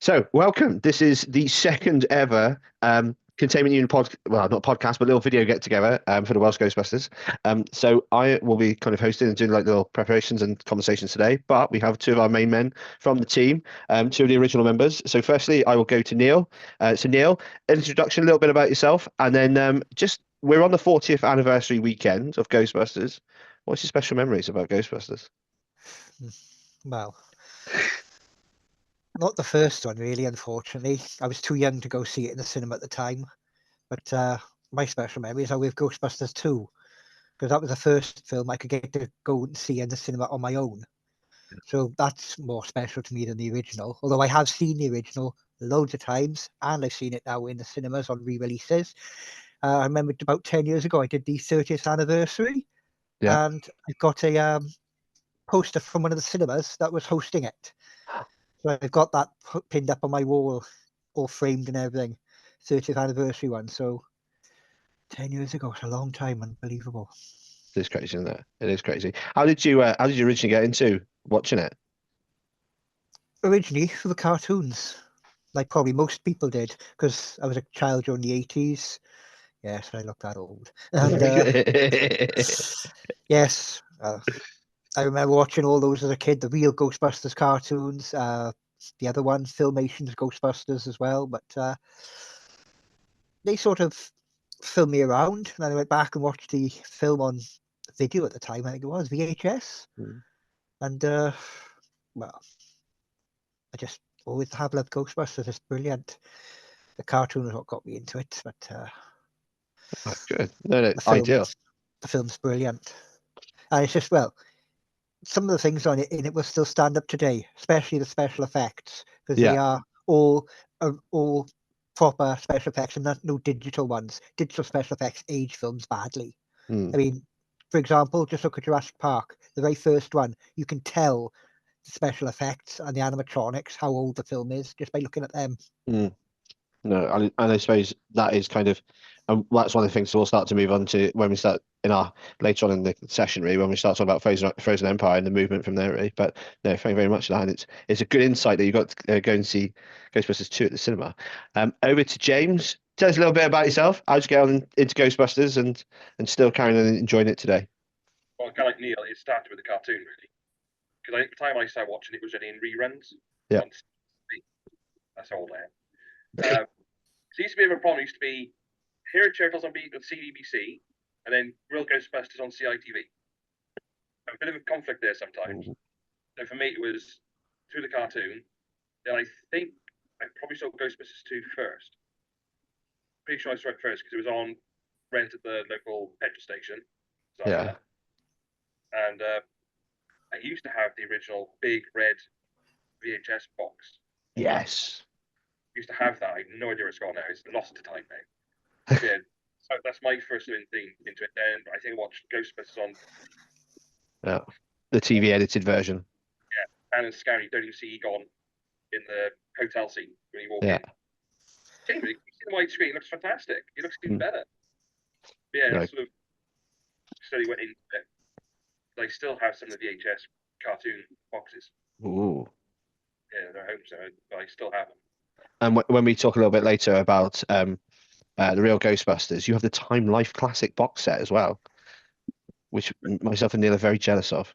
So, welcome. This is the second ever Containment Unit well, not podcast, but little video get together for the Welsh Ghostbusters. So I will be kind of hosting and doing like little preparations and conversations today. But we have two of our main men from the team, two of the original members. So, firstly, I will go to Neil. So, Neil, an introduction, a little bit about yourself, and then just we're on the 40th anniversary weekend of Ghostbusters. What's your special memories about Ghostbusters? Well, not the first one, really, unfortunately. I was too young to go see it in the cinema at the time. But my special memories are with Ghostbusters 2, because that was the first film I could get to go and see in the cinema on my own. So that's more special to me than the original. Although I have seen the original loads of times, and I've seen it now in the cinemas on re-releases. I remember about 10 years ago, I did the 30th anniversary, and I got a poster from one of the cinemas that was hosting it. So I've got that pinned up on my wall, all framed and everything. 30th anniversary one. So 10 years ago, it's a long time. Unbelievable. It is crazy, isn't it? It is crazy. How did you originally get into watching it? Originally for the cartoons, like probably most people did, because I was a child during the 80s. Yes, I look that old. And yes, I remember watching all those as a kid, the real Ghostbusters cartoons, the other one, Filmation's Ghostbusters as well. But they sort of filmed me around, and then I went back and watched the film on video at the time. I think it was VHS. And well, I just always have loved Ghostbusters. It's brilliant. The cartoon is what got me into it, but good. No, ideal. The film's brilliant, and it's just, well, some of the things on it in it will still stand up today, especially the special effects, because they are all proper special effects and not no digital ones. Digital special effects age films badly. I mean, for example, just look at Jurassic Park, the very first one. You can tell the special effects and the animatronics how old the film is just by looking at them. No, and I suppose that is kind of, and that's one of the things we'll start to move on to when we start in our later on in the session, really, when we start talking about Frozen Empire and the movement from there, really. But no, thank you very much for that. And it's a good insight that you got to go and see Ghostbusters 2 at the cinema. Over to James. Tell us a little bit about yourself. How'd you get on into Ghostbusters and still carrying on enjoying it today? Well, kind of like Neil, it started with the cartoon, really. Because the time I started watching it was only in reruns. Yeah. That's how old I am. So it used to be a bit of a problem. It used to be Hero Turtles on CBBC and then Real Ghostbusters on CITV. A bit of a conflict there sometimes. So for me, it was through the cartoon. Then I think I probably saw Ghostbusters 2 first. Pretty sure I saw it first because it was on rent at the local petrol station. So and I used to have the original big red VHS box. Yes. Used to have that. I have no idea where it's gone now. It's lost to time now. Yeah, so that's my first thing into it. Then I think I watched Ghostbusters on the TV edited version. Yeah, and it's scary. Don't you see Egon in the hotel scene when you walk in? Jamie, you see the widescreen. It looks fantastic. It looks even better. But yeah, sort of slowly went into it. I still have some of the VHS cartoon boxes. Ooh. Yeah, they're home, so but I still have them. And when we talk a little bit later about the real Ghostbusters, you have the Time Life Classic box set as well, which myself and Neil are very jealous of.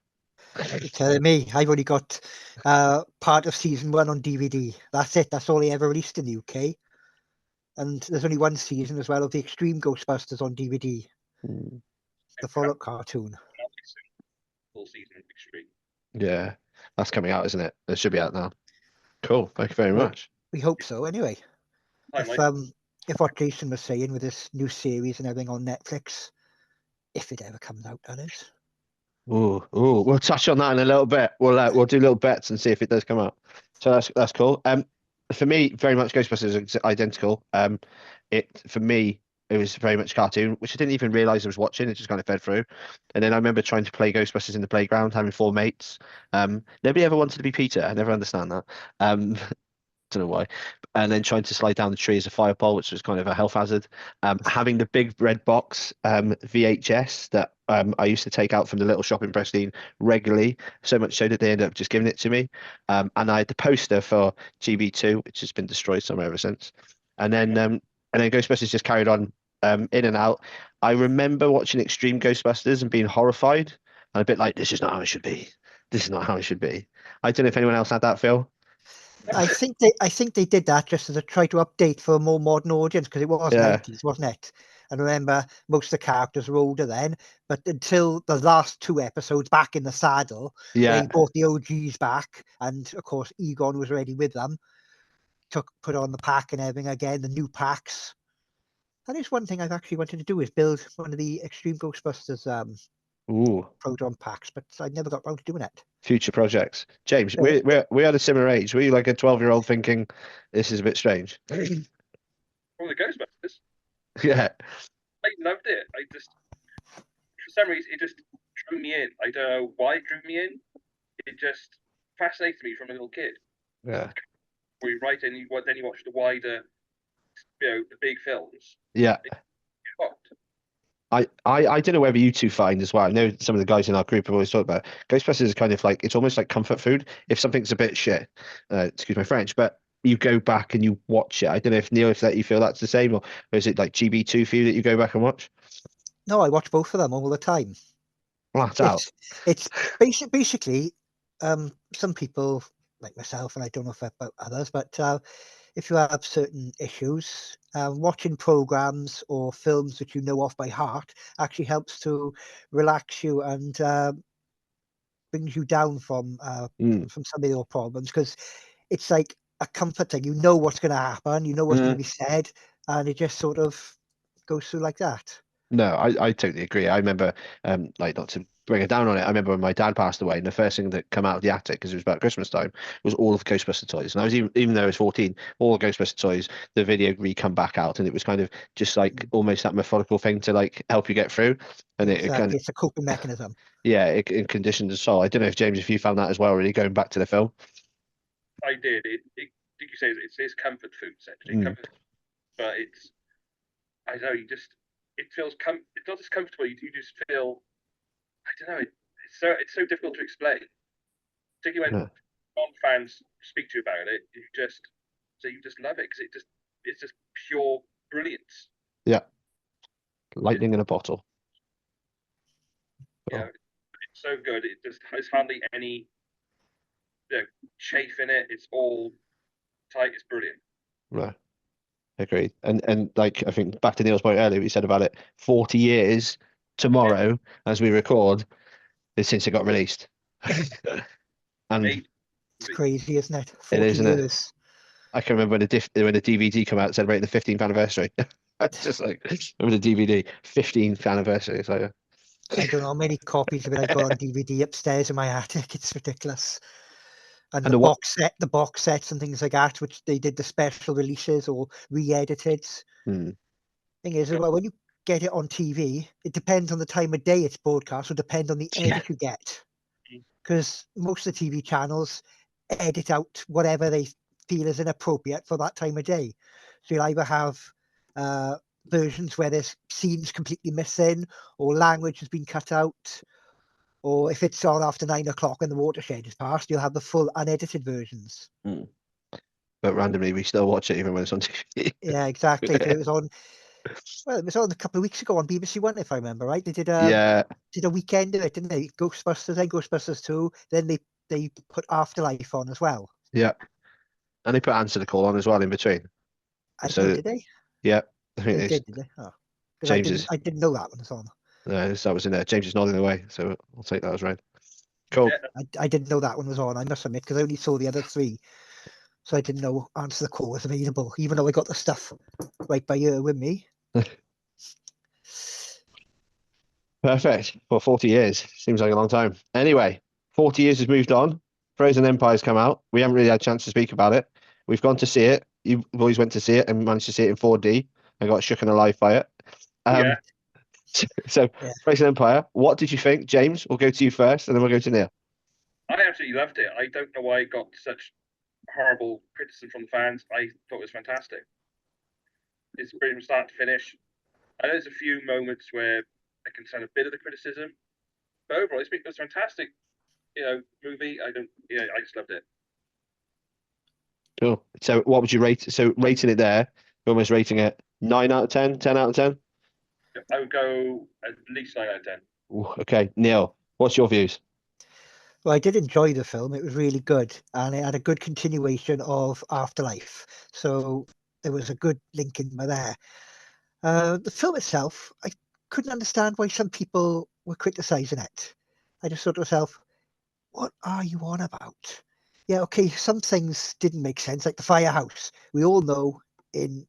You're telling me I've only got part of season 1 on DVD. That's it. That's all they ever released in the UK. And there's only one season as well of the Extreme Ghostbusters on DVD. The follow-up cartoon. Full season of Extreme. Yeah, that's coming out, isn't it? It should be out now. Cool. Thank you very much. We hope so. Anyway, if what Jason was saying with this new series and everything on Netflix, if it ever comes out, that is. Ooh, we'll touch on that in a little bit. We'll do little bets and see if it does come out. So that's cool. For me, very much Ghostbusters is identical. For me, it was very much cartoon, which I didn't even realize I was watching. It just kind of fed through. And then I remember trying to play Ghostbusters in the playground, having 4 mates. Nobody ever wanted to be Peter. I never understand that. don't know why. And then trying to slide down the tree as a fire pole, which was kind of a health hazard. Having the big red box VHS that I used to take out from the little shop in Preston regularly, so much so that they ended up just giving it to me. And I had the poster for GB2, which has been destroyed somewhere ever since. And then Ghostbusters just carried on in and out. I remember watching Extreme Ghostbusters and being horrified and a bit like, this is not how it should be. This is not how it should be. I don't know if anyone else had that, Phil. I think they did that just to try to update for a more modern audience, because it was Yeah. 90s, wasn't it? And remember, most of the characters were older then, but until the last 2 episodes back in the saddle, Yeah. they brought the OGs back, and of course Egon was ready with them. Put on the pack and everything again, the new packs. That is one thing I've actually wanted to do, is build one of the Extreme Ghostbusters Ooh. proton packs, but I never got around to doing it. Future projects. James, Yeah. we had a similar age. Were you like a 12-year-old thinking this is a bit strange? From the Ghostbusters, Yeah. I loved it. I just, for some reason, it just drew me in. I don't know why it drew me in. It just fascinated me from a little kid. Yeah. Where you write and then you watch the wider, the big films. Yeah. I don't know whether you two find as well. I know some of the guys in our group have always talked about Ghostbusters is kind of like, it's almost like comfort food. If something's a bit shit, excuse my French, but you go back and you watch it. I don't know if Neil, if that you feel that's the same, or is it like GB2 for you that you go back and watch? No, I watch both of them all the time. Flat out. It's basically some people like myself, and I don't know if about others, but if you have certain issues, watching programs or films that you know off by heart actually helps to relax you and brings you down from some of your problems, because it's like a comfort thing. You know what's going to happen, you know what's going to be said, and it just sort of goes through like that. No, I totally agree. I remember, like, not to bring it down on it, I remember when my dad passed away, and the first thing that came out of the attic, because it was about Christmas time, was all of the Ghostbuster toys. And I was even though I was 14, all the Ghostbuster toys, the video come back out, and it was kind of just like almost that methodical thing to like help you get through. And Exactly. it kind of, It's a coping mechanism. yeah, it conditioned the soul. I don't know if James, if you found that as well, really going back to the film. I did. Did you say it's comfort food essentially? Comfort, but it's, I don't know. It feels it's not just comfortable. You just feel, I don't know. It's so difficult to explain, particularly when non-fans speak to you about it. You just love it because it's just pure brilliance. Yeah, lightning in a bottle. Yeah, it's so good. There's hardly any chafe in it. It's all tight. It's brilliant. Right. Agreed. And like, I think back to Neil's point earlier, we said about it, 40 years tomorrow as we record is since it got released. And it's crazy, isn't it? 40 it is, isn't years. It? I can remember when the DVD came out celebrating the 15th anniversary. It's just like, remember the DVD 15th anniversary. It's like, I don't know how many copies of it I've got on DVD upstairs in my attic. It's ridiculous. And the box sets and things like that, which they did the special releases or re-edited. Thing is, well, when you get it on TV, it depends on the time of day it's broadcast, or depends on the edit you get. Because most of the TV channels edit out whatever they feel is inappropriate for that time of day. So you'll either have versions where there's scenes completely missing, or language has been cut out, or if it's on after 9 o'clock and the watershed is passed, you'll have the full unedited versions. But randomly, we still watch it even when it's on TV. Yeah, exactly. It was on. Well, it was on a couple of weeks ago on BBC One, if I remember right. They did a weekend of it, didn't they? Ghostbusters, then Ghostbusters 2, then they put Afterlife on as well. Yeah, and they put Answer the Call on as well in between. I know, did they? Yeah, I think they did they? Oh, James I didn't know that one was on. No, that was in there. James is nodding away, so I'll take that as right. Cool. Yeah. I didn't know that one was on, I must admit, because I only saw the other 3. So I didn't know Answer the Call was available, even though I got the stuff right by here with me. Perfect. Well, 40 years seems like a long time. Anyway, 40 years has moved on. Frozen Empire's come out. We haven't really had a chance to speak about it. We've gone to see it. You boys went to see it and managed to see it in 4D and got shook and alive by it. So, Frozen Empire, what did you think? James, we'll go to you first and then we'll go to Neil. I absolutely loved it. I don't know why it got such horrible criticism from the fans, I thought it was fantastic. It's brilliant from start to finish. I know there's a few moments where I can stand a bit of the criticism, but overall, it was fantastic. Movie. I just loved it. Cool. So what would you rate? So rating it there, you're almost rating it 9 out of 10, 10 out of 10? I would go at least 9 out of 10. Ooh, okay, Neil, what's your views? Well, I did enjoy the film. It was really good, and it had a good continuation of Afterlife. So there was a good link in there. The film itself, I couldn't understand why some people were criticising it. I just thought to myself, what are you on about? Yeah, okay, some things didn't make sense, like the firehouse. We all know in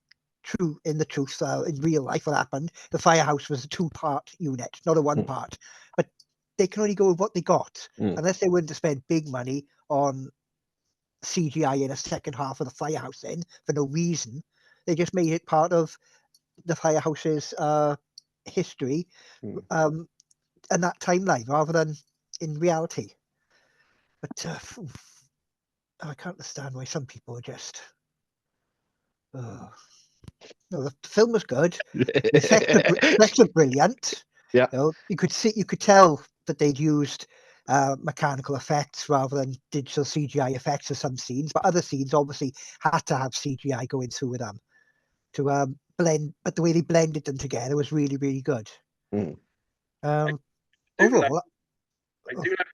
the truth, in real life, what happened. The firehouse was a 2-part unit, not a 1-part. But they can only go with what they got, unless they willing to spend big money on CGI in a second half of the firehouse. Then, for no reason, they just made it part of the firehouse's history, and that timeline, rather than in reality. But I can't understand why some people are just. No, the film was good. The effects are brilliant. Yeah. You could tell that they'd used mechanical effects rather than digital CGI effects for some scenes, but other scenes obviously had to have CGI going through with them to blend. But the way they blended them together was really, really good. Overall, I do like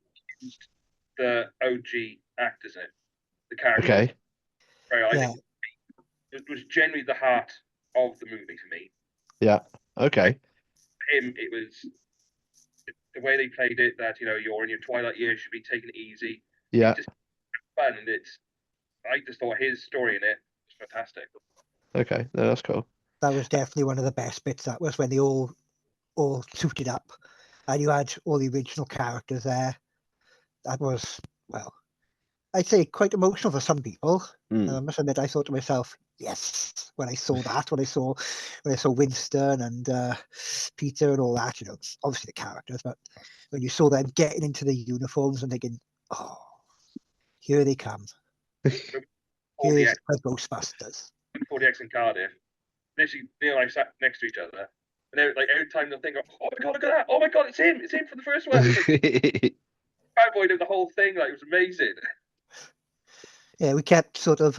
the OG actors in it, the character. Okay. Right, I think it was genuinely the heart of the movie for me. Yeah. Okay. Him, it was the way they played it. That you're in your twilight years, should be taking it easy. Yeah. It's just fun, and I just thought his story in it was fantastic. Okay, no, that's cool. That was definitely one of the best bits. That was when they all suited up, and you had all the original characters there. That was, well, I'd say quite emotional for some people. I must admit, I thought to myself, yes, when I saw that, when I saw Winston and Peter and all that, obviously the characters, but when you saw them getting into the uniforms and thinking, oh, here they come. Here's the Ghostbusters. 40X in Cardiff. Literally, Neil and I sat next to each other, and like every time they'll think, "Oh my god, look at that! Oh my god, it's him! It's him for the first one!" Cowboy did the whole thing, like it was amazing. Yeah, we kept sort of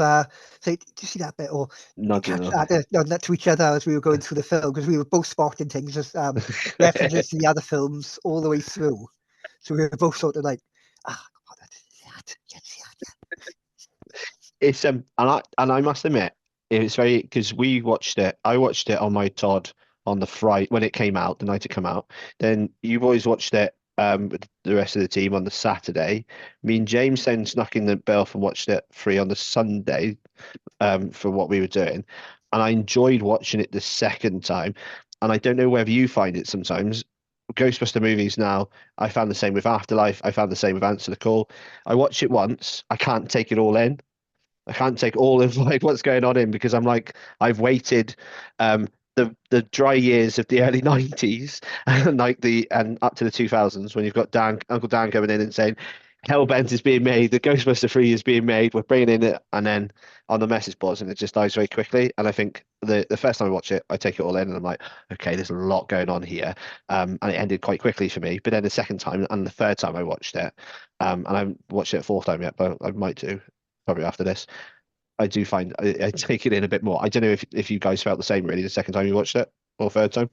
saying, "Do you see that bit?" Or nudging that to each other as we were going through the film, because we were both spotting things as references to the other films all the way through. So we were both sort of like, "Ah, oh, that. It's and I must admit, it's very, because I watched it on my Todd on the Friday when it came out, the night it came out. Then you boys watched it with the rest of the team on the Saturday. Me and James then snuck in the Belf and watched it free on the Sunday for what we were doing, and I enjoyed watching it the second time. And I don't know whether you find it sometimes. Ghostbuster movies now, I found the same with Afterlife. I found the same with Answer the Call. I watch it once, I can't take it all in. I can't take all of like what's going on in, because I'm like, I've waited the dry years of the early 90s and and up to the 2000s, when you've got Uncle Dan coming in and saying Hellbent is being made, the Ghostbuster 3 is being made, we're bringing in it, and then on the message boards, and it just dies very quickly. And I think the first time I watch it, I take it all in and I'm like, okay, there's a lot going on here, and it ended quite quickly for me. But then the second time and the third time I watched it, and I haven't watched it a fourth time yet, but I might do probably after this. I do find I take it in a bit more. I don't know if you guys felt the same really the second time you watched it, or third time.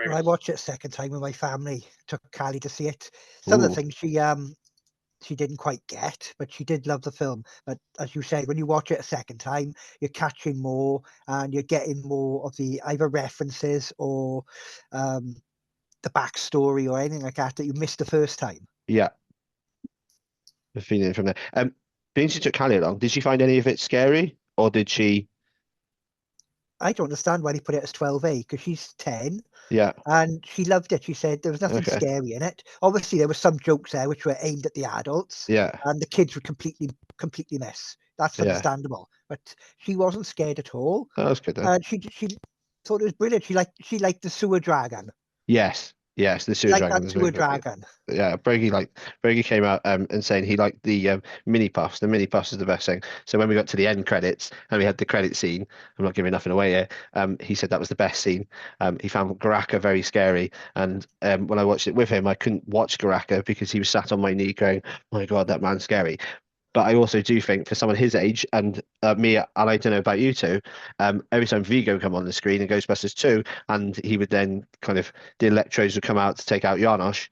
Well, I watched it second time with my family. Took Callie to see it. Some of the things she didn't quite get, but she did love the film. But as you said, when you watch it a second time, you're catching more and you're getting more of the either references or the backstory or anything like that you missed the first time. Yeah, the feeling from there. Being she took Callie along, did she find any of it scary, or did she? I don't understand why they put it as 12A, because she's 10. Yeah. And she loved it. She said there was nothing scary in it. Obviously, there were some jokes there which were aimed at the adults. Yeah. And the kids were completely miss. That's understandable. But she wasn't scared at all. Oh, that's good then. And she thought it was brilliant. She liked the sewer dragon. Yes. Yes, the sewer Like dragon. that to a dragon. Yeah, Brady came out and saying he liked the mini puffs. The mini puffs is the best thing. So when we got to the end credits and we had the credit scene, I'm not giving nothing away here. He said that was the best scene. He found Garaka very scary, and when I watched it with him, I couldn't watch Garaka because he was sat on my knee going, "Oh my God, that man's scary." But I also do think for someone his age and me, and I don't know about you two, every time Vigo come on the screen in Ghostbusters 2, and he would then kind of, the electrodes would come out to take out Janosch,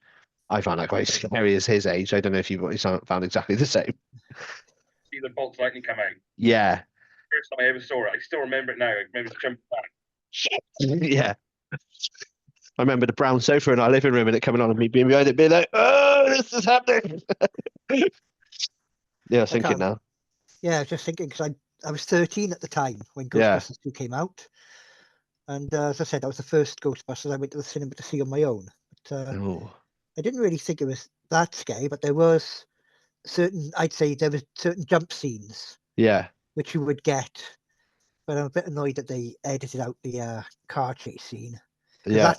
I found that quite scary as his age. I don't know if you've found exactly the same. See the bolts lightning come out. Yeah. First time I ever saw it, I still remember it now. I remember jumping back. Yeah. I remember the brown sofa in our living room and it coming on and me being behind it being like, oh, this is happening. Yeah, I was thinking now. Yeah, I was just thinking because I was 13 at the time when Yeah. Ghostbusters 2 came out. And as I said, that was the first Ghostbusters I went to the cinema to see on my own. But Oh. I didn't really think it was that scary, but there was I'd say there was certain jump scenes Yeah. which you would get. But I'm a bit annoyed that they edited out the car chase scene. Because Yeah.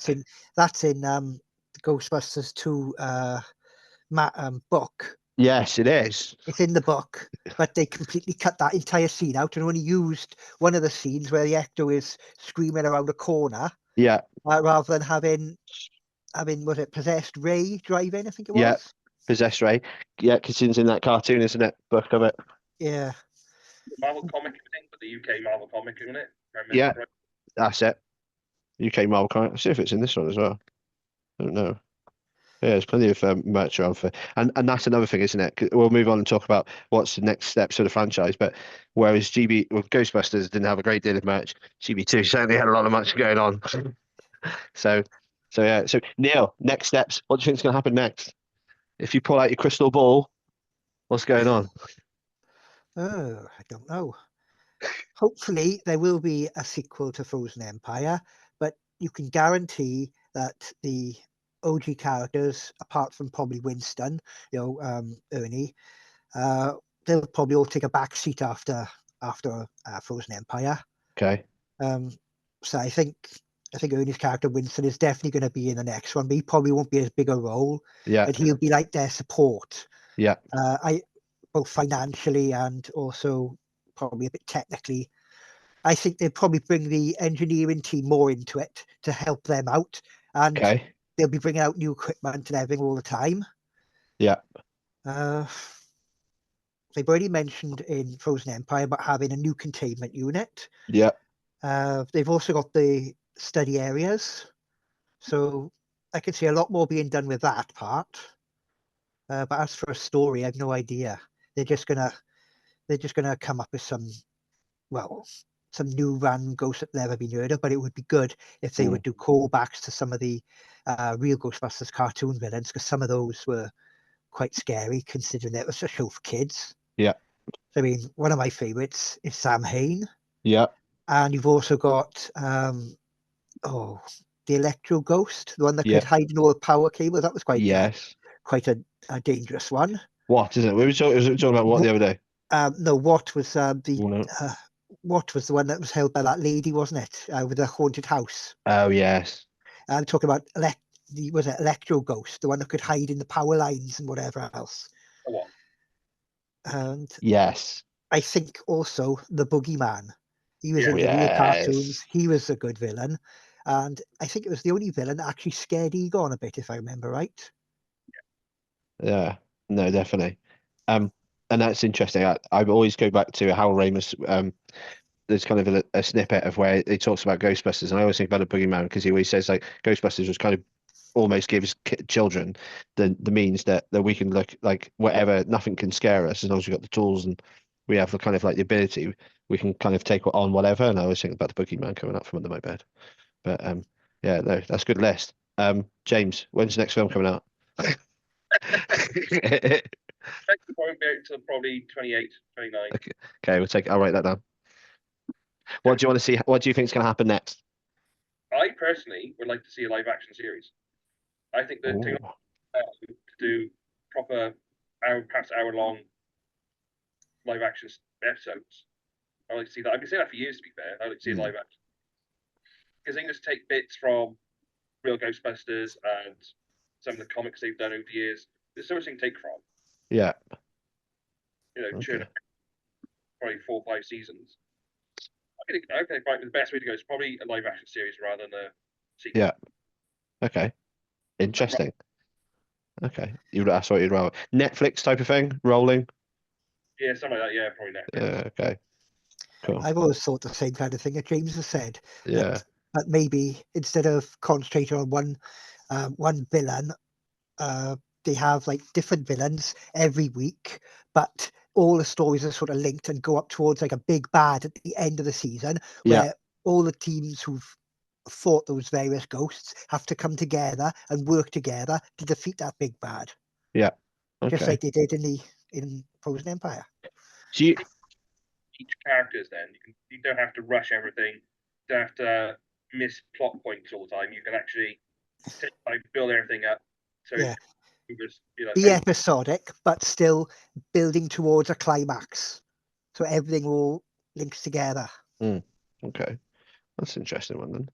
that's in the Ghostbusters 2 book. Yes, it is. It's in the book, but they completely cut that entire scene out and only used one of the scenes where the Ecto is screaming around a corner. Yeah. Rather than having was it possessed Ray driving? I think it was. Yeah. Possessed Ray. Yeah, because it's in that cartoon, isn't it? Book of it. Yeah. Marvel comic, I think, but the UK Marvel comic, isn't it? Yeah. That's it. UK Marvel comic. I'll see if it's in this one as well. I don't know. Yeah, there's plenty of merch around for, and that's another thing, isn't it? 'Cause we'll move on and talk about what's the next steps for the franchise. But whereas Ghostbusters didn't have a great deal of merch, GB2 certainly had a lot of merch going on. So, yeah. So Neil, next steps. What do you think's going to happen next? If you pull out your crystal ball, what's going on? Oh, I don't know. Hopefully, there will be a sequel to Frozen Empire, but you can guarantee that the OG characters, apart from probably Winston, Ernie, they'll probably all take a back seat after Frozen Empire. Okay. So I think Ernie's character Winston is definitely going to be in the next one, but he probably won't be as big a role. Yeah. But he'll be like their support. Yeah. Both financially and also probably a bit technically. I think they'll probably bring the engineering team more into it to help them out, and Okay. they'll be bringing out new equipment and everything all the time. Yeah. They've already mentioned in Frozen Empire about having a new containment unit. Yeah. They've also got the study areas, so I can see a lot more being done with that part. But as for a story, I have no idea. They're just gonna come up with some new random ghosts that never been heard of. But it would be good if they would do callbacks to some of the real Ghostbusters cartoon villains, because some of those were quite scary considering it was a show for kids. Yeah. I mean, one of my favorites is Sam Hain. Yeah. And you've also got the Electro Ghost, the one that could hide in all the power cables. That was quite a dangerous one. What is it? We were talking about what the other day? No, what was what was the one that was held by that lady, wasn't it? With the haunted house. Oh yes. I'm talking about was it Electro Ghost, the one that could hide in the power lines and whatever else. What? And yes, I think also the Boogeyman. He was in the real cartoons. He was a good villain. And I think it was the only villain that actually scared Egon a bit, if I remember right. Yeah, no, definitely. And that's interesting. I always go back to Hal Ramis. There's kind of a snippet of where he talks about Ghostbusters, and I always think about the Boogeyman because he always says like Ghostbusters was kind of almost gives children the means that we can look like whatever, nothing can scare us as long as we've got the tools and we have the kind of like the ability, we can kind of take on whatever. And I always think about the Boogeyman coming up from under my bed. But yeah, no, that's a good list. James, when's the next film coming out? Probably 28, 29. Okay, I'll write that down. What do you want to see? What do you think is going to happen next? I personally would like to see a live action series. I think that to do proper perhaps hour-long live action episodes. I like to see that. I've been saying that for years, to be fair. I like to see a live action. Because they can just take bits from Real Ghostbusters and some of the comics they've done over the years. There's so much they can take from. Yeah. Churn Okay. out probably 4 or 5 seasons. I think the best way to go is probably a live action series rather than a sequel. Yeah. Okay. Interesting. Okay. That's what you'd rather. Netflix type of thing, rolling. Yeah, something like that. Yeah, probably Netflix. Yeah. Okay. Cool. I've always thought the same kind of thing that James has said. Yeah. But maybe instead of concentrating on one villain, they have like different villains every week, but all the stories are sort of linked and go up towards like a big bad at the end of the season, where all the teams who've fought those various ghosts have to come together and work together to defeat that big bad. Yeah. Okay. Just like they did in Frozen Empire. So you, Each characters, then you don't have to rush everything. You don't have to miss plot points all the time. You can actually take time, build everything up. So Yeah. it was, Be episodic, but still building towards a climax. So everything all links together. okay. That's an interesting one then.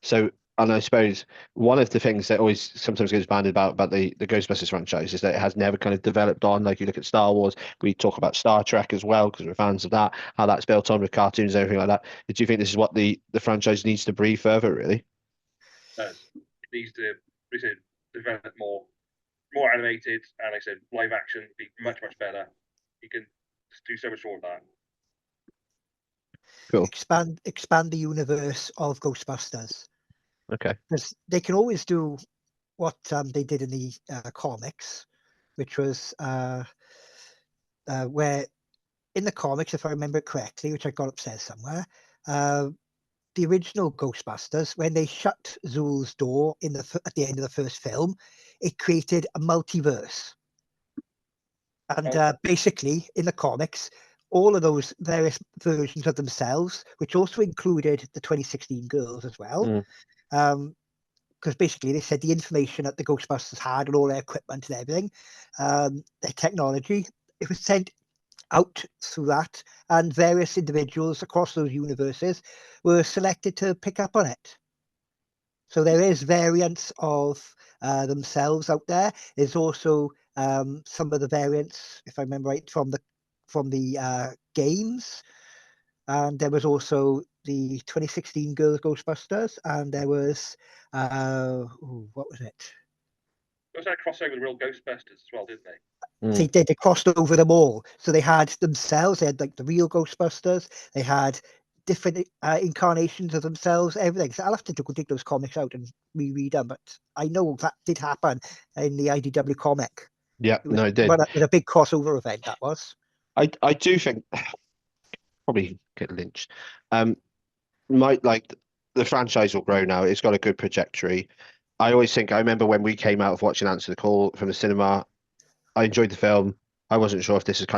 So, and I suppose one of the things that always sometimes goes banded about the Ghostbusters franchise is that it has never kind of developed on. Like you look at Star Wars, we talk about Star Trek as well because we're fans of that, how that's built on with cartoons and everything like that. Do you think this is what the franchise needs to breathe further, really? It needs to, we said, develop more animated, and like I said, live action be much better. You can just do so much more with that. Cool. Expand the universe of Ghostbusters. Okay. Because they can always do what they did in the comics, which was where in the comics, if I remember correctly, which I got upstairs somewhere, the original Ghostbusters, when they shut Zool's door at the end of the first film, it created a multiverse. And basically, in the comics, all of those various versions of themselves, which also included the 2016 girls as well, because basically they said the information that the Ghostbusters had and all their equipment and everything, their technology, it was sent out through that, and various individuals across those universes were selected to pick up on it. So there is variants of themselves out there. There's also some of the variants, if I remember right, from the games. And there was also the 2016 Girls Ghostbusters, and there was what was it? There was that crossover with Real Ghostbusters as well, didn't they? They crossed over them all. So they had themselves, they had like the real Ghostbusters, they had different incarnations of themselves, everything. So I'll have to go dig those comics out and reread them, but I know that did happen in the IDW comic. Yeah, no, it did. But it was a big crossover event, that was. I do think probably get lynched. The franchise will grow now. It's got a good trajectory. I remember when we came out of watching Answer the Call from the cinema, I enjoyed the film. I wasn't sure if this was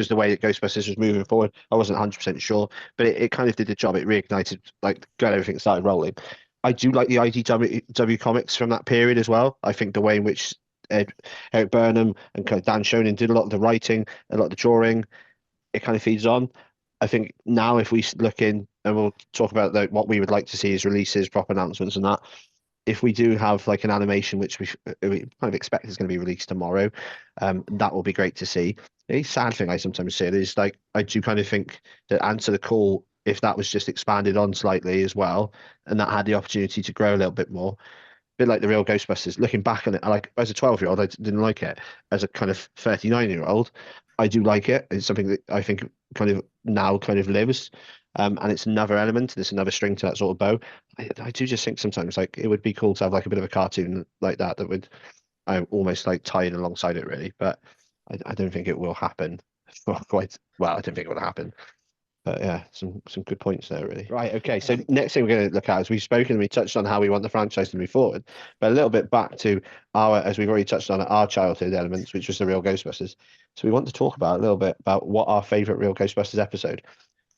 the way that Ghostbusters was moving forward. I wasn't 100% sure, but it kind of did the job. It reignited, got everything started rolling. I do like the IDW comics from that period as well. I think the way in which Eric Burnham and kind of Dan Schoening did a lot of the writing, a lot of the drawing, it kind of feeds on. I think now if we look in and we'll talk about what we would like to see as releases, proper announcements and that, if we do have like an animation which we kind of expect is going to be released tomorrow, that will be great to see. The sad thing I sometimes say is I do kind of think that Answer the Call, if that was just expanded on slightly as well, and that had the opportunity to grow a little bit more, a bit like the Real Ghostbusters. Looking back on it, as a 12-year-old, I didn't like it. As a kind of 39-year-old, I do like it. It's something that I think kind of now kind of lives. And it's another element, and it's another string to that sort of bow. I do just think sometimes it would be cool to have a bit of a cartoon like that would almost tie in alongside it really, but I don't think it will happen. I don't think it will happen. But yeah, some good points there really. Right, okay. So next thing we're going to look at is we touched on how we want the franchise to move forward, but a little bit back to as we've already touched on, our childhood elements, which was the Real Ghostbusters. So we want to talk about a little bit about what our favourite Real Ghostbusters episode.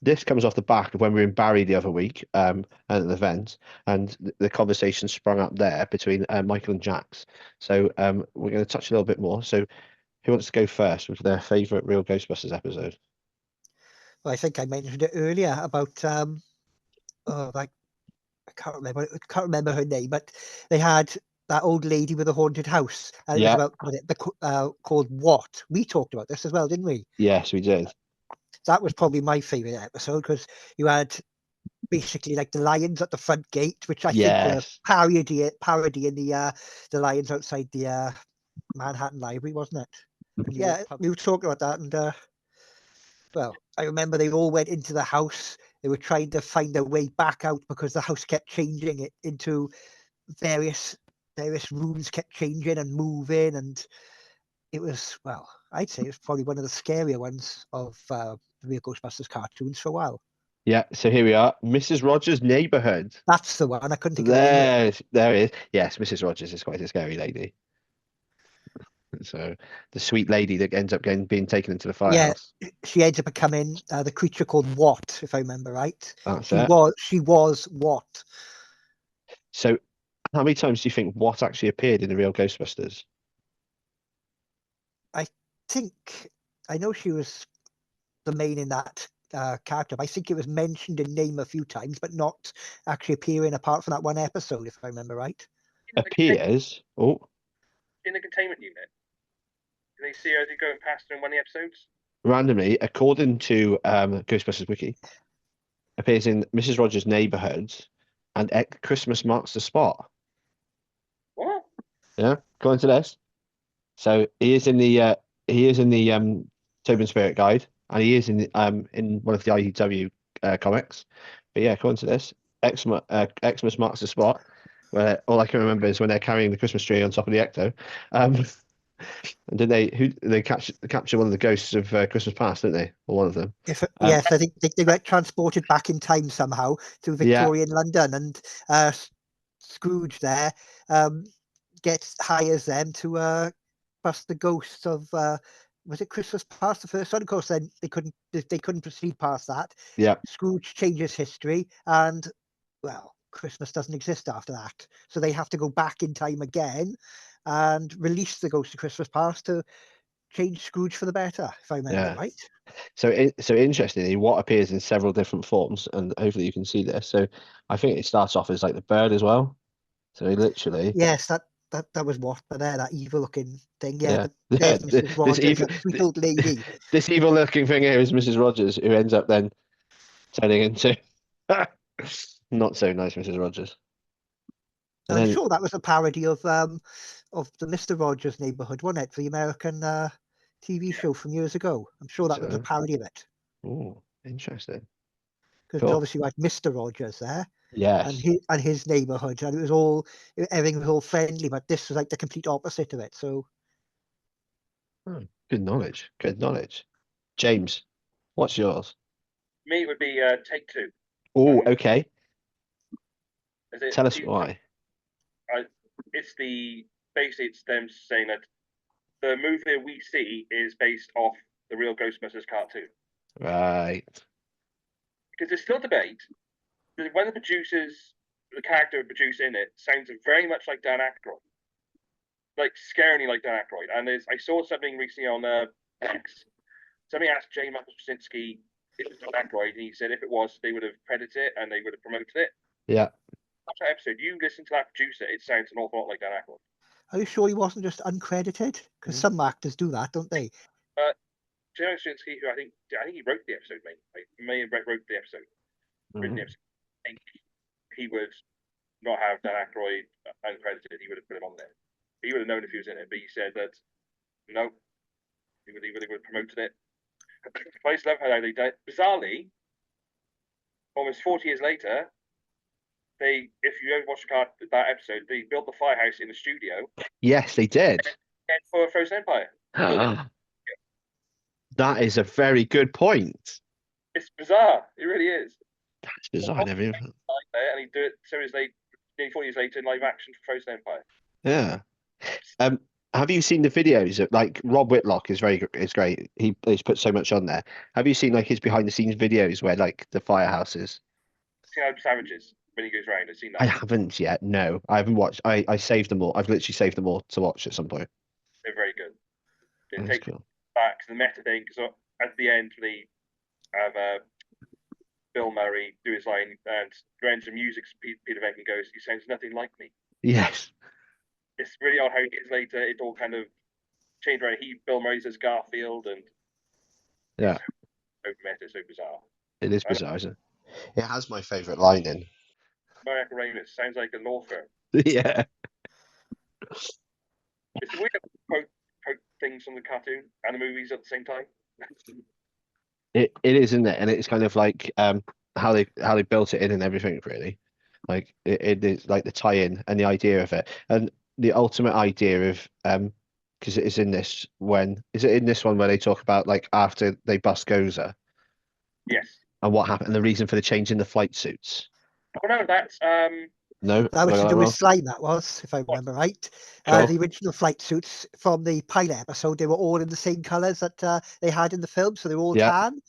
This comes off the back of when we were in Barry the other week at an event, and the conversation sprung up there between Michael and Jax. So we're going to touch a little bit more. So who wants to go first with their favourite Real Ghostbusters episode? Well, I think I mentioned it earlier about can't remember her name, but they had that old lady with a haunted house. And it was Yeah. about called What. We talked about this as well, didn't we? Yes, we did. That was probably my favorite episode because you had basically like the lions at the front gate, which I think were Yes. parody in the lions outside the Manhattan Library, wasn't it? And yeah, we were talking about that, and well, I remember they all went into the house. They were trying to find their way back out because the house kept changing it into various rooms, kept changing and moving, and it was, well, I'd say it was probably one of the scarier ones of the real Ghostbusters cartoons for a while. Yeah, so here we are, Mrs. Rogers' Neighborhood. That's the one. I couldn't think of the name of it. There it is. Yes, Mrs. Rogers is quite a scary lady. So the sweet lady that ends up being taken into the firehouse. Yeah, she ends up becoming the creature called What, if I remember right. That's She it. was What. So how many times do you think What actually appeared in the real Ghostbusters? I know she was the main in that character. I think it was mentioned in name a few times, but not actually appearing apart from that one episode, if I remember right. Appears. Oh, In the containment unit. Can they see her as they go past her in one of the episodes? randomly, according to Ghostbusters Wiki, appears in Mrs. Rogers' Neighborhood, and Christmas Marks the Spot. What? Yeah, according to this. So he is in the Tobin Spirit Guide, and he is in one of the IDW comics. But yeah, according to this, Xmas Marks the Spot, where all I can remember is when they're carrying the Christmas tree on top of the Ecto. And did they capture one of the ghosts of Christmas Past, didn't they? Or one of them? Yes, I think they got transported back in time somehow to Victorian London, and Scrooge there hires them to bust the ghosts of was it Christmas Past, the first one? Of course, then they couldn't proceed past that. Yeah. Scrooge changes history, and well, Christmas doesn't exist after that, so they have to go back in time again and release the ghost of Christmas Past to change Scrooge for the better, if I remember right. So interestingly, What appears in several different forms, and hopefully you can see this. So I think it starts off as like the bird as well. So he literally. Yes, that was What, but there, that evil looking thing. Yeah, Yeah. there's Mrs. Rogers, that sweet old lady. This evil looking thing here is Mrs. Rogers, who ends up then turning into not so nice Mrs. Rogers. And I'm then, sure that was a parody of the Mr. Rogers Neighborhood, wasn't it? For the American TV show from years ago. I'm sure that was a parody of it. Oh, interesting. Because obviously you had Mr. Rogers there. Yes. And his neighborhood, and everything was all friendly, but this was like the complete opposite of it. So good knowledge. Good knowledge. James, what's yours? Me, it would be Take Two. Oh, okay. Tell us why. Basically it's them saying that the movie we see is based off the real Ghostbusters cartoon. Right. Because there's still debate. When the character produced in it, sounds very much like Dan Aykroyd. Like, scarily like Dan Aykroyd. And I saw something recently on X. Somebody asked J. Michael Straczynski if it was Dan Aykroyd, and he said if it was, they would have credited it and they would have promoted it. Yeah. After that episode, you listen to that producer, it sounds an awful lot like Dan Aykroyd. Are you sure he wasn't just uncredited? Because some actors do that, don't they? J. Michael Straczynski, who I think he wrote the episode, mate. He may have wrote the episode. Written the episode. I think he would not have Dan Aykroyd uncredited. He would have put him on there. He would have known if he was in it, but he said that no, he would have promoted it. I just love how they did it. Bizarrely, almost 40 years later, if you ever watch that episode, they built the firehouse in the studio. Yes, they did. For Frozen Empire. That is a very good point. It's bizarre. It really is. That's bizarre. And he do it nearly 40 years later in live action for Frozen Empire. Yeah. Have you seen the videos? Like Rob Whitlock is great. He's put so much on there. Have you seen like his behind the scenes videos where like the firehouses? See how Savages when he goes round. I've seen that. I haven't yet. No, I haven't watched. I saved them all. I've literally saved them all to watch at some point. They're very good. It That's takes cool. back to the meta thing because at the end they have Bill Murray do his line, and when some music, Peter Venkman goes, "He sounds nothing like me." Yes. It's really odd how years later it all kind of changed around. Bill Murray says Garfield, and Yeah. so meta, so bizarre. It is bizarre, isn't it? It has my favourite line in. American Ramus sounds like a law firm. Yeah. It's weird to quote things from the cartoon and the movies at the same time. It is, isn't it? And it's kind of like how they built it in and everything, really. Like it is like the tie-in and the idea of it, and the ultimate idea of because it is in this when is it in this one where they talk about like after they bust Gozer Yes. and what happened, and the reason for the change in the flight suits. Oh no, that's No, That was have I got to that do with wrong? slime, that was, if I remember right. Cool. The original flight suits from the pilot episode, they were all in the same colours that they had in the film, so they were all Yeah. tan.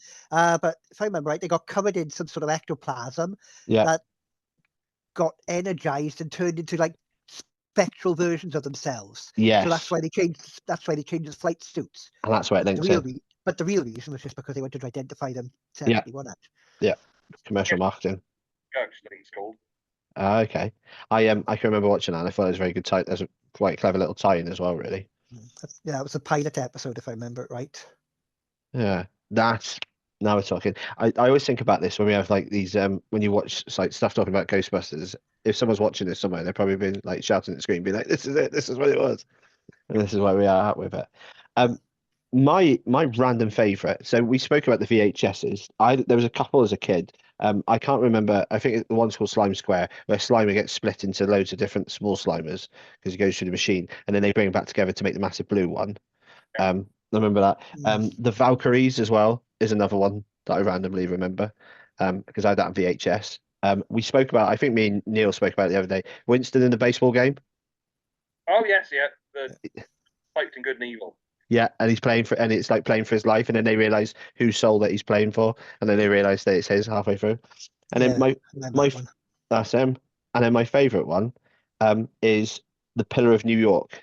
But if I remember right, they got covered in some sort of ectoplasm Yeah. that got energized and turned into like spectral versions of themselves. Yes. So that's why they changed. That's why they changed the flight suits. And that's where it links in. But the real reason was just because they wanted to identify them Yeah. separately, wasn't it? Yeah. Commercial marketing. Ghost, I think it's called. Okay. I can remember watching that and I thought it was a very good tie. There's a quite clever little tie-in as well, really. Yeah, it was a pilot episode, if I remember it right. Yeah. That's now we're talking. I always think about this when we have like these when you watch like stuff talking about Ghostbusters. If someone's watching this somewhere, they've probably been like shouting at the screen, being like, "This is it. This is what it was," and this is where we are at with it. My random favorite. So we spoke about the VHSs. There was a couple as a kid. I can't remember. I think the one's called Slime Square, where Slimer gets split into loads of different small Slimers because he goes through the machine, and then they bring it back together to make the massive blue one. I remember that. The Valkyries as well is another one that I randomly remember because I had that on VHS. We spoke about. I think me and Neil spoke about it the other day. Winston in the baseball game. Oh yes, yeah. The fight in Good and Evil. Yeah, and he's playing for, and it's like playing for his life, and then they realize whose soul that he's playing for, and then they realize that it's his halfway through. And then that's him. And then my favorite one, is the Pillar of New York,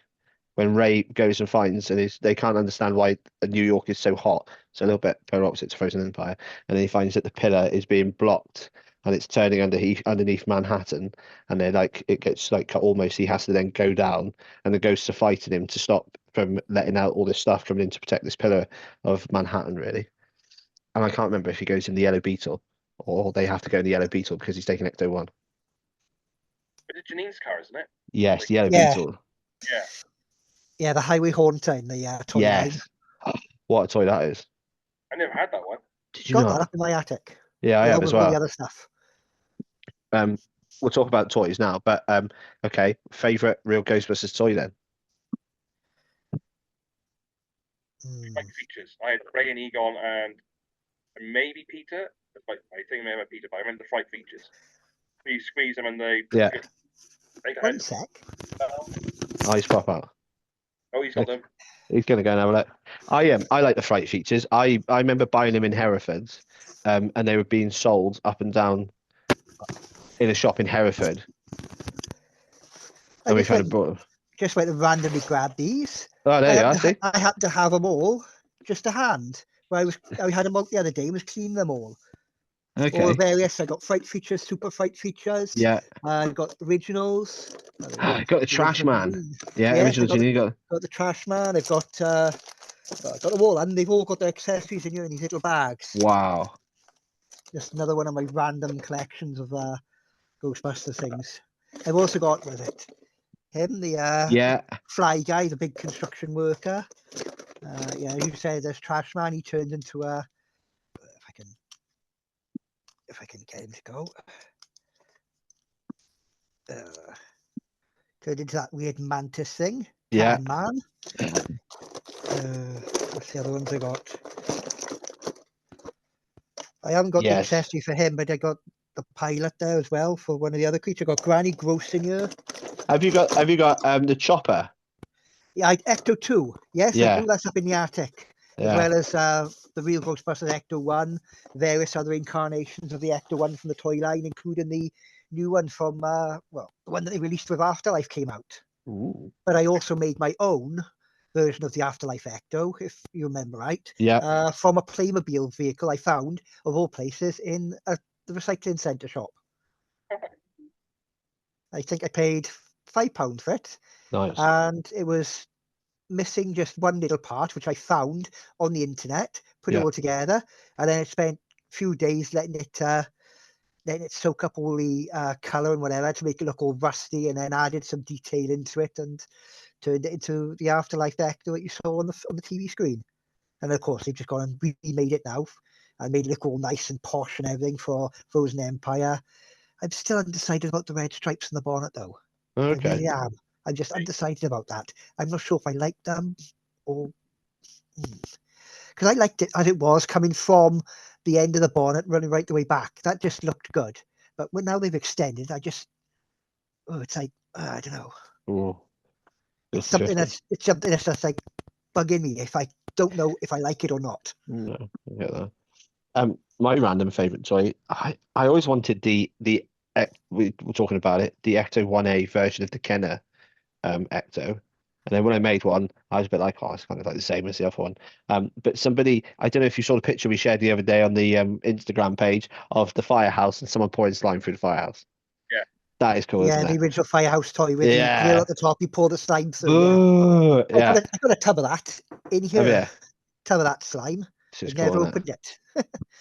when Ray goes and finds, and they can't understand why New York is so hot. It's a little bit polar opposite to Frozen Empire, and then he finds that the pillar is being blocked, and it's turning underneath Manhattan, and then like it gets like almost he has to then go down, and the ghosts are fighting him to stop from letting out all this stuff coming in to protect this pillar of Manhattan, really. And I can't remember if he goes in the Yellow Beetle or they have to go in the Yellow Beetle because he's taking Ecto-1. It's Janine's car, isn't it? Yes, the Yellow Beetle. Yeah. Yeah, the Highway Haunter in the toy line. What a toy that is. I never had that one. Did you got not? that up in my attic. Yeah, I have as well. All the other stuff. We'll talk about toys now, but okay, favorite real Ghostbusters toy then? Like features. I had Ray and Egon and maybe Peter. I think I remember Peter, but I remember the fright features. You squeeze them and they. Yeah. One sec. Eyes pop out. Oh, he's got them. He's gonna go and have a look. I like the fright features. I remember buying them in Hereford, and they were being sold up and down in a shop in Hereford. And we kind of bought them. Just went to randomly grab these. Oh, there you are. See, I happened to have them all just to hand. Where I had them out the other day. Was cleaning them all. okay. All various. I got fright features, super fright features. Yeah. I got originals. I got the Trash Man. Yeah, originals. You got the Trash Man. I've got them all, and they've all got their accessories in here in these little bags. Wow. Just another one of my random collections of Ghostbusters things. I've also got him, the fly guy, the big construction worker. You say there's Trash Man. He turns into if I can get him to go. Turned into that weird mantis thing. Yeah. Man. What's the other ones I got? I haven't got the accessory for him, but I got the pilot there as well for one of the other creatures. I got Granny Gross in here. Have you got the Chopper? Yeah, Ecto 2. Yes, Yeah. I do. That's up in the attic. As well as the real Ghostbusters Ecto 1, various other incarnations of the Ecto 1 from the toy line, including the new one from, the one that they released with Afterlife came out. Ooh. But I also made my own version of the Afterlife Ecto, if you remember right. Yeah. From a Playmobil vehicle I found, of all places, in a the recycling centre shop. I think I paid £5 for it, Nice. and it was missing just one little part, which I found on the internet, put it Yeah. all together, and then I spent a few days letting it soak up all the colour and whatever to make it look all rusty, and then added some detail into it and turned it into the Afterlife Vector that you saw on the TV screen. And of course, they've just gone and remade it now and made it look all nice and posh and everything for Frozen Empire. I'm still undecided about the red stripes on the bonnet, though. Okay. I really am. I'm just undecided about that. I'm not sure if I like them or because I liked it as it was coming from the end of the bonnet running right the way back. That just looked good. But when now they've extended, it's like I don't know. Ooh. It's something that's just like bugging me if I don't know if I like it or not. No, I get that. My random favorite toy. I always wanted we were talking about it, the Ecto 1A version of the Kenner Ecto. And then when I made one, I was a bit like, oh, it's kind of like the same as the other one. But somebody, I don't know if you saw the picture we shared the other day on the Instagram page of the firehouse and someone pouring slime through the firehouse. Yeah. That is cool, isn't The it? original firehouse toy with the grill at the top, you pour the slime through. Ooh, I got a tub of that in here. Yeah. Tub of that slime. It's I never cool, opened it.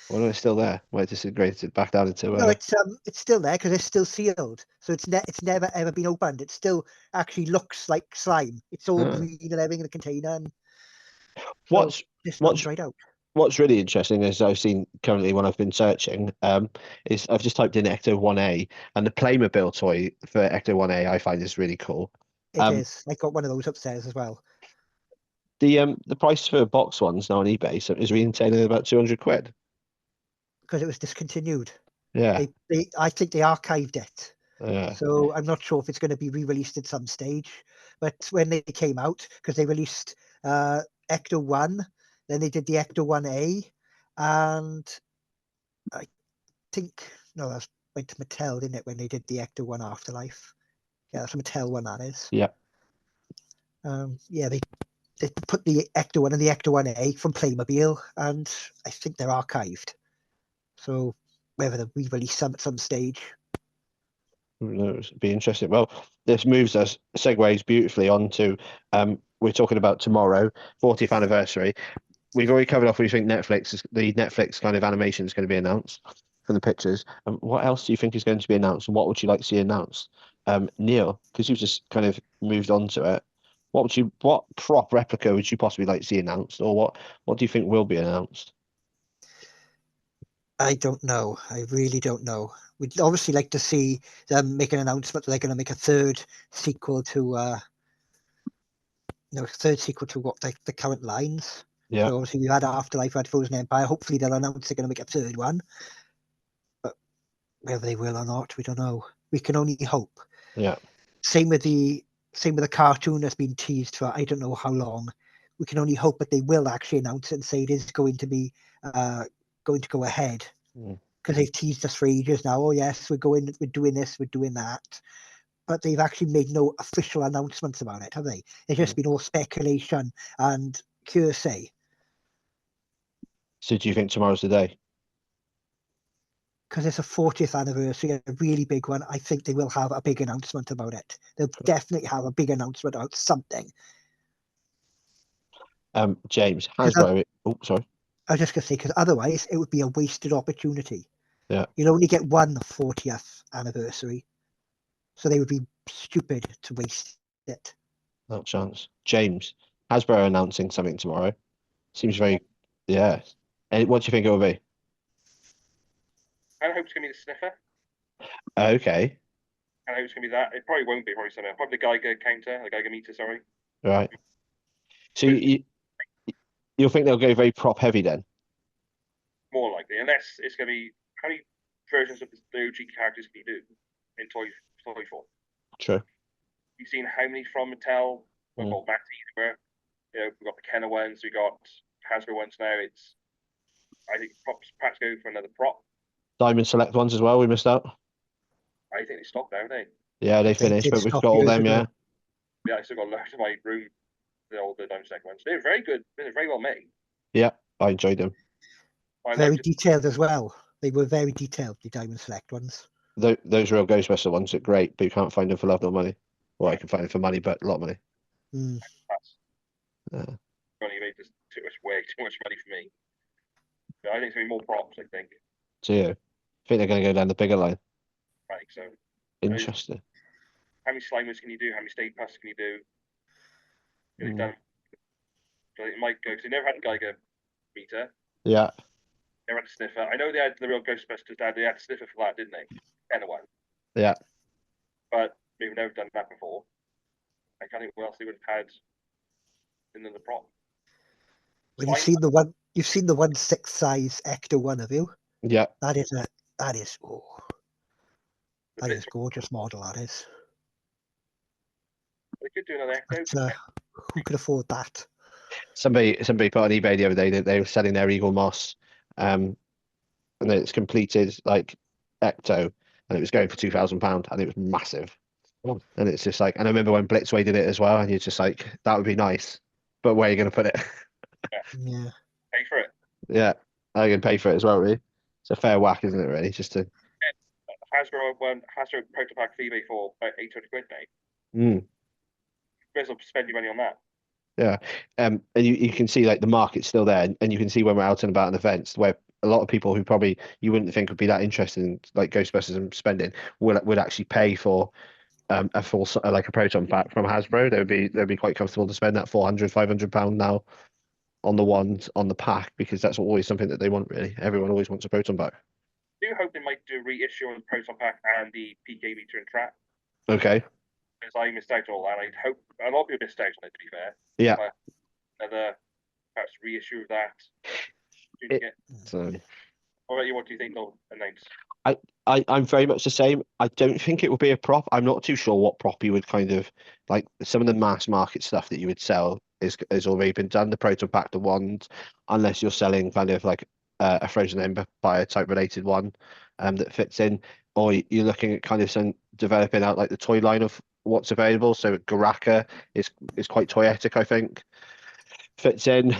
Well, no, it's still there. Well, it disintegrated back down into. No, it's still there because it's still sealed. So it's never ever been opened. It still actually looks like slime. It's all green and everything in the container. And what's dried out. What's really interesting is I've seen currently when I've been searching, is I've just typed in Ecto 1A, and the Playmobil toy for Ecto 1A I find is really cool. It is. I got one of those upstairs as well. The price for box ones now on eBay is retailing about £200. Because it was discontinued. Yeah. I think they archived it. Yeah. So I'm not sure if it's going to be re-released at some stage. But when they came out, because they released Ecto 1, then they did the Ecto 1A, and I think that went to Mattel, didn't it, when they did the Ecto 1 Afterlife? Yeah, that's a Mattel one, that is. Yeah. They put the Ecto 1 and the Ecto 1A from Playmobil, and I think they're archived. So whether they'll re-release some at some stage. Who knows? It'd be interesting. Well, this segues beautifully onto we're talking about tomorrow, 40th anniversary. We've already covered off. We think the Netflix kind of animation is going to be announced from the pictures. What else do you think is going to be announced, and what would you like to see announced? Neil, because you've just kind of moved on to it. What prop replica would you possibly like to see announced, or what do you think will be announced? I don't know. I really don't know. We'd obviously like to see them make an announcement that they're going to make a third sequel to what the current lines. Yeah. So obviously we had Afterlife, we had Frozen Empire. Hopefully they'll announce they're going to make a third one. But whether they will or not, we don't know. We can only hope. Yeah. Same with the cartoon that's been teased for I don't know how long. We can only hope that they will actually announce it and say it is going to be going to go ahead. Because they've teased us for ages now. Oh yes, we're doing this, we're doing that. But they've actually made no official announcements about it, have they? It's just been all speculation and hearsay. So do you think tomorrow's the day? Because it's a 40th anniversary, a really big one. I think they will have a big announcement about it. They'll definitely have a big announcement about something. James, Hasbro. Oh, sorry. I was just going to say, because otherwise it would be a wasted opportunity. Yeah. You'll only get one 40th anniversary. So they would be stupid to waste it. No chance. James, Hasbro announcing something tomorrow. Seems very, yeah. And what do you think it will be? I hope it's going to be the Sniffer. Okay. I hope it's going to be that. It probably won't be, probably something. Probably the Geiger counter, the Geiger meter, sorry. Right. So you'll think they'll go very prop heavy then? More likely, unless it's going to be how many versions of the OG characters can you do in toy form? True. You've seen how many from Mattel? We've got Matty, we've got the Kenner ones, we got Hasbro ones now. I think props perhaps go for another prop. Diamond Select ones as well. We missed out. I think they stopped now, haven't they? Yeah, they finished, but we've got all them. Yeah. Yeah, I still got loads in my room. The Diamond Select ones. They're very good. They're very well made. Yeah, I enjoyed them. Very detailed as well. They were very detailed, the Diamond Select ones. Those real Ghostbuster ones are great, but you can't find them for love nor money. Well, I can find them for money, but a lot of money. Mm. That's only made this way too much money for me. But I think it's gonna be more props. I think. So yeah, I think they're going to go down the bigger line. Right. So Interesting. how many Slimers can you do? How many Stay Puffs can you do? Get it done. So it might go because they never had a Geiger meter. Yeah. Never had a sniffer. I know they had the real Ghostbusters. They had a sniffer for that, didn't they? Kind of one. Yeah. But they've never done that before. I can't think what else they would have had in the prop. Well, you've seen the 1/6 size Ecto one, have you? Yeah. That is gorgeous model. That is. They could do another Ecto. But, who could afford that? Somebody put on eBay the other day that they were selling their Eagle Moss, and it's completed like Ecto, and it was going for £2,000, and it was massive. And it's just like, and I remember when Blitzway did it as well, and you're just like, that would be nice, but where are you going to put it? Yeah. Pay for it. Yeah, I can pay for it as well, really. It's a fair whack, isn't it? Really, just to. Hasbro Protopack eBay for about £800 now. Mm. May as well spend your money on that. Yeah, and you can see like the market's still there, and you can see when we're out and about in events where a lot of people who probably you wouldn't think would be that interested in like Ghostbusters and spending would actually pay for a full like a proton pack from Hasbro. They'd be quite comfortable to spend that £400-500 now on the ones on the pack, because that's always something that they want. Really, everyone always wants a proton pack. I do hope they might do a reissue on the Proton Pack and the PK meter and trap. Okay. Because I missed out on all that. I'd hope a lot of people missed out on it, to be fair. Yeah. But another perhaps reissue of that. So. What about you? What do you think they'll announce? I'm very much the same. I don't think it will be a prop. I'm not too sure what prop you would kind of like. Some of the mass market stuff that you would sell is already been done. The proton pack, the wand, unless you're selling kind of like a Frozen Empire type related one that fits in, or you're looking at kind of some developing out like the toy line of what's available. So Garaka is quite toyetic, I think, fits in.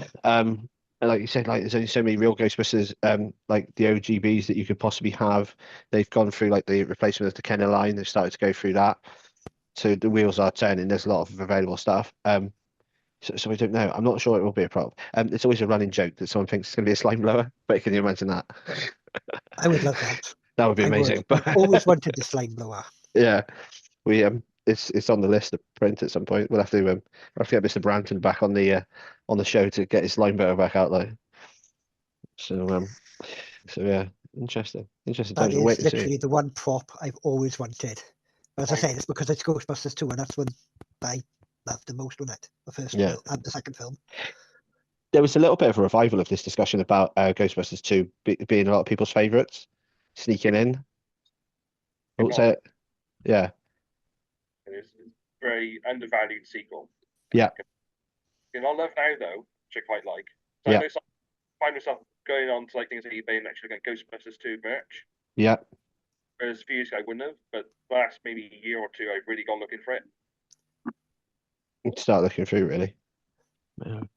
And like you said, like there's only so many real Ghostbusters, like the OGBs that you could possibly have. They've gone through like the replacement of the Kenner line. They've started to go through that. So the wheels are turning. There's a lot of available stuff. So we don't know. I'm not sure it will be a prop. It's always a running joke that someone thinks it's going to be a slime blower. But can you imagine that? I would love that. That would be amazing. But I've always wanted the slime blower. Yeah, we it's on the list to print at some point. We'll have to get Mr. Branton back on the show to get his slime blower back out there. So yeah, interesting. That is literally the one prop I've always wanted. But as I say, it's because it's Ghostbusters 2, and that's when I loved the most on it. The first film and the second film. There was a little bit of a revival of this discussion about Ghostbusters 2 being a lot of people's favourites, sneaking in. I would say it. Yeah. It's a very undervalued sequel. Yeah. You know, love now though, which I quite like. So I find myself going on to like things like eBay and actually getting Ghostbusters 2 merch. Yeah. Whereas a few years ago I wouldn't have, but last maybe a year or two I've really gone looking for it. Start looking through, really.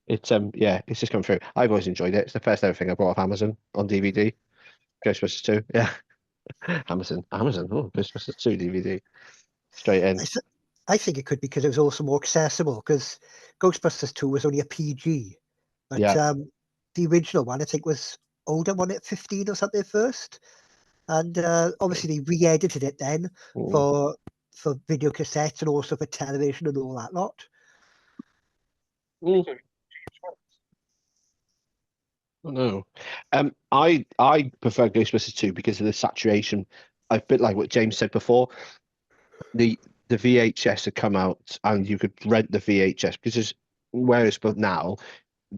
It's just come through. I've always enjoyed it. It's the first ever thing I bought off Amazon on DVD. Ghostbusters 2. Yeah. Amazon. Oh, Ghostbusters 2 DVD. Straight in. I think it could be because it was also more accessible, because Ghostbusters 2 was only a PG. But the original one, I think, was older, wasn't it? 15 or something first. And obviously they re-edited it then for video cassettes and also for television and all that lot. Oh, no. I prefer Ghostbusters 2 because of the saturation. A bit like what James said before. The VHS had come out and you could rent the VHS, because whereas but now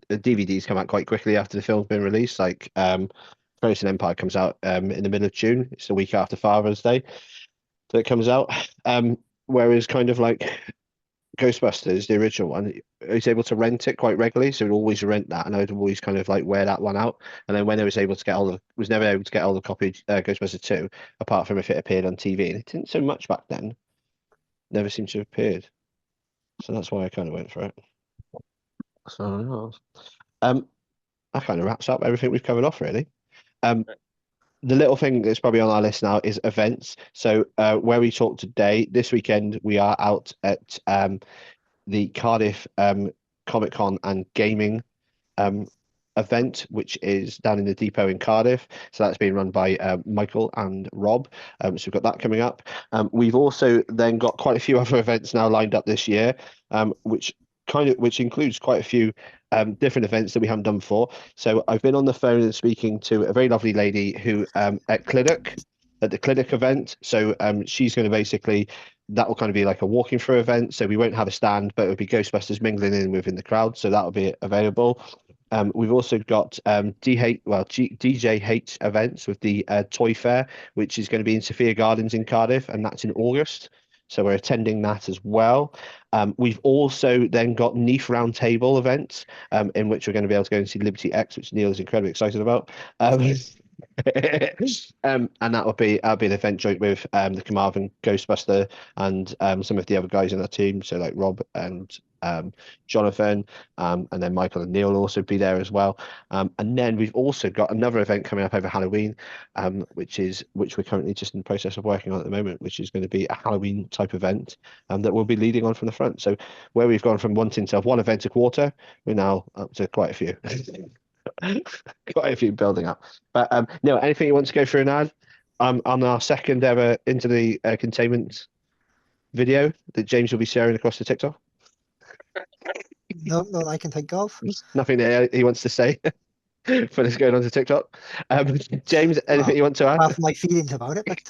the DVDs come out quite quickly after the film's been released. Like Frozen Empire comes out in the middle of June. It's the week after Father's Day that it comes out. Whereas kind of like Ghostbusters, the original one, I was able to rent it quite regularly, so I'd always rent that, and I'd always kind of like wear that one out. And then when I was able to get was never able to get all the copy Ghostbusters 2, apart from if it appeared on TV, and it didn't so much back then. Never seemed to have appeared, so that's why I kind of went for it. So that kind of wraps up everything we've covered off, really. the little thing that's probably on our list now is events. So where we talk today, this weekend we are out at the Cardiff Comic Con and Gaming event, which is down in the depot in Cardiff. So that's being run by Michael and Rob. So we've got that coming up. We've also then got quite a few other events now lined up this year, which includes quite a few different events that we haven't done before. So I've been on the phone and speaking to a very lovely lady who at the Clinic event. So she's going to basically, that will kind of be like a walking through event. So we won't have a stand, but it will be Ghostbusters mingling in within the crowd. So that will be available. We've also got DJH events with the Toy Fair, which is going to be in Sophia Gardens in Cardiff, and that's in August. So we're attending that as well. We've also then got NEAF Roundtable events, in which we're going to be able to go and see Liberty X, which Neil is incredibly excited about. And that'll be an event joint with the Carmarthen Ghostbuster and some of the other guys in our team, so like Rob and Jonathan, and then Michael and Neil will also be there as well. And then we've also got another event coming up over Halloween, which we're currently just in the process of working on at the moment, which is going to be a Halloween type event that we'll be leading on from the front. So where we've gone from wanting to have one event a quarter, we're now up to quite a few. Quite a few building up. But Neil, anything you want to go through now on our second ever Into the Containment video that James will be sharing across the TikTok? No, I can think of. Nothing that he wants to say for this going on to TikTok. James, anything you want to add? Half my feelings about it, but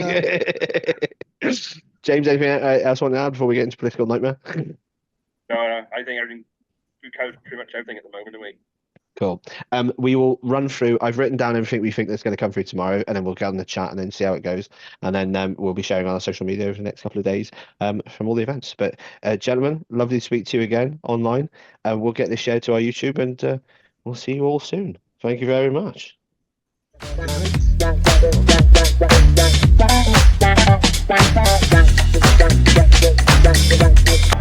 James, anything else you want to add before we get into political nightmare? No, I think we covered pretty much everything at the moment, don't we? Cool. We will run through. I've written down everything we think that's going to come through tomorrow, and then we'll get on the chat and then see how it goes. And then we'll be sharing on our social media over the next couple of days from all the events. But gentlemen, lovely to speak to you again online. We'll get this shared to our YouTube, and we'll see you all soon. Thank you very much. Thank you.